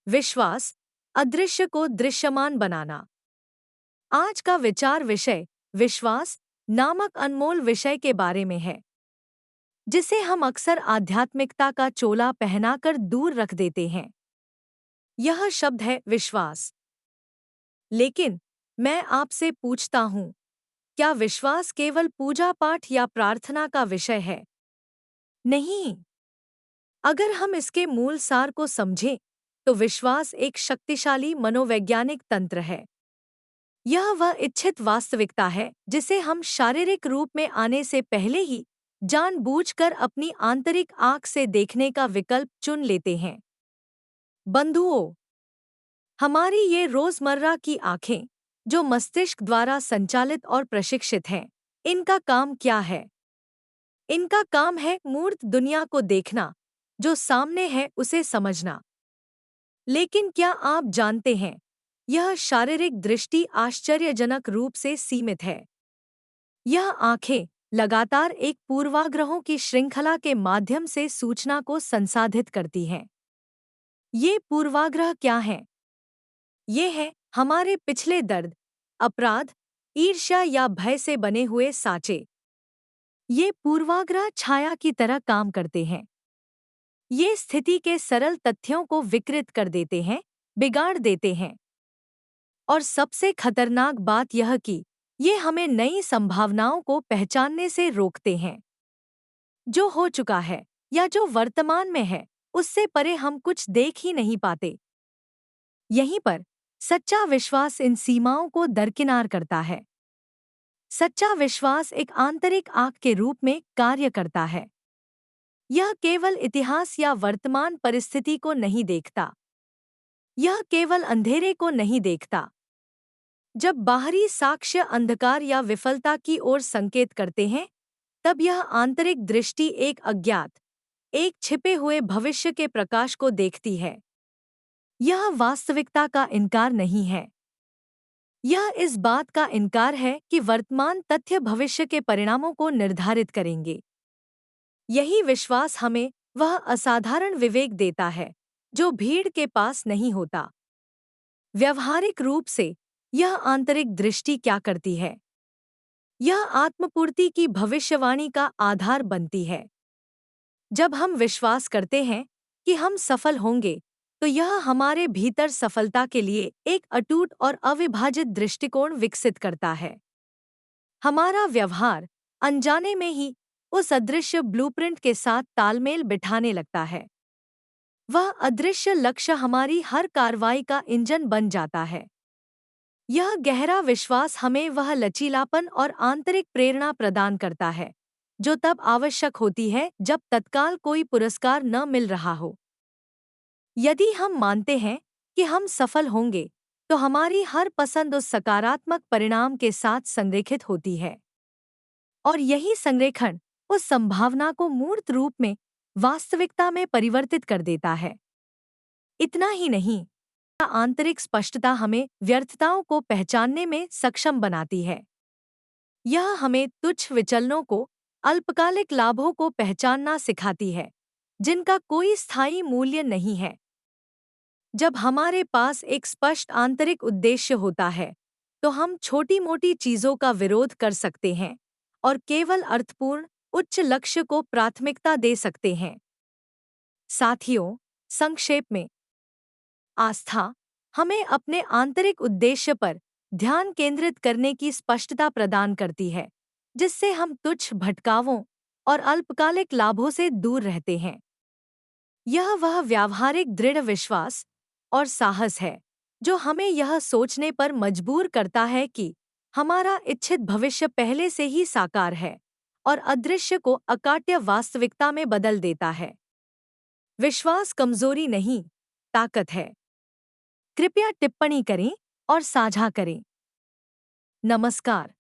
विश्वास, अदृश्य को दृश्यमान बनाना। आज का विचार विषय विश्वास नामक अनमोल विषय के बारे में है, जिसे हम अक्सर आध्यात्मिकता का चोला पहनाकर दूर रख देते हैं। यह शब्द है विश्वास। लेकिन मैं आपसे पूछता हूँ, क्या विश्वास केवल पूजा पाठ या प्रार्थना का विषय है? नहीं। अगर हम इसके मूल सार को समझें, तो विश्वास एक शक्तिशाली मनोवैज्ञानिक तंत्र है। यह वह इच्छित वास्तविकता है जिसे हम शारीरिक रूप में आने से पहले ही जानबूझकर अपनी आंतरिक आँख से देखने का विकल्प चुन लेते हैं। बंधुओं, हमारी ये रोजमर्रा की आँखें, जो मस्तिष्क द्वारा संचालित और प्रशिक्षित हैं, इनका काम क्या है? इनका काम है मूर्त दुनिया को देखना, जो सामने है उसे समझना। लेकिन क्या आप जानते हैं, यह शारीरिक दृष्टि आश्चर्यजनक रूप से सीमित है। यह आंखें लगातार एक पूर्वाग्रहों की श्रृंखला के माध्यम से सूचना को संसाधित करती हैं। ये पूर्वाग्रह क्या हैं? ये हैं हमारे पिछले दर्द, अपराध, ईर्ष्या या भय से बने हुए साँचे। ये पूर्वाग्रह छाया की तरह काम करते हैं। ये स्थिति के सरल तथ्यों को विकृत कर देते हैं, बिगाड़ देते हैं। और सबसे खतरनाक बात यह कि ये हमें नई संभावनाओं को पहचानने से रोकते हैं। जो हो चुका है या जो वर्तमान में है, उससे परे हम कुछ देख ही नहीं पाते। यहीं पर सच्चा विश्वास इन सीमाओं को दरकिनार करता है। सच्चा विश्वास एक आंतरिक आँख के रूप में कार्य करता है। यह केवल इतिहास या वर्तमान परिस्थिति को नहीं देखता। यह केवल अंधेरे को नहीं देखता। जब बाहरी साक्ष्य अंधकार या विफलता की ओर संकेत करते हैं, तब यह आंतरिक दृष्टि एक अज्ञात, एक छिपे हुए भविष्य के प्रकाश को देखती है। यह वास्तविकता का इनकार नहीं है। यह इस बात का इनकार है कि वर्तमान तथ्य भविष्य के परिणामों को निर्धारित करेंगे। यही विश्वास हमें वह असाधारण विवेक देता है, जो भीड़ के पास नहीं होता। व्यवहारिक रूप से यह आंतरिक दृष्टि क्या करती है? यह आत्मपूर्ति की भविष्यवाणी का आधार बनती है। जब हम विश्वास करते हैं कि हम सफल होंगे, तो यह हमारे भीतर सफलता के लिए एक अटूट और अविभाजित दृष्टिकोण विकसित करता है। हमारा व्यवहार अनजाने में ही उस अदृश्य ब्लूप्रिंट के साथ तालमेल बिठाने लगता है। वह अदृश्य लक्ष्य हमारी हर कार्रवाई का इंजन बन जाता है। यह गहरा विश्वास हमें वह लचीलापन और आंतरिक प्रेरणा प्रदान करता है, जो तब आवश्यक होती है जब तत्काल कोई पुरस्कार न मिल रहा हो। यदि हम मानते हैं कि हम सफल होंगे, तो हमारी हर पसंद उस सकारात्मक परिणाम के साथ संरेखित होती है। और यही संरेखण उस संभावना को मूर्त रूप में वास्तविकता में परिवर्तित कर देता है। इतना ही नहीं, आंतरिक स्पष्टता हमें व्यर्थताओं को पहचानने में सक्षम बनाती है। यह हमें तुच्छ विचलनों को, अल्पकालिक लाभों को पहचानना सिखाती है, जिनका कोई स्थायी मूल्य नहीं है। जब हमारे पास एक स्पष्ट आंतरिक उद्देश्य होता है, तो हम छोटी-मोटी चीजों का विरोध कर सकते हैं और केवल अर्थपूर्ण, उच्च लक्ष्य को प्राथमिकता दे सकते हैं। साथियों, संक्षेप में, आस्था हमें अपने आंतरिक उद्देश्य पर ध्यान केंद्रित करने की स्पष्टता प्रदान करती है, जिससे हम तुच्छ भटकावों और अल्पकालिक लाभों से दूर रहते हैं। यह वह व्यावहारिक दृढ़ विश्वास और साहस है, जो हमें यह सोचने पर मजबूर करता है कि हमारा इच्छित भविष्य पहले से ही साकार है और अदृश्य को अकाट्य वास्तविकता में बदल देता है। विश्वास कमजोरी नहीं, ताकत है। कृपया टिप्पणी करें और साझा करें। नमस्कार।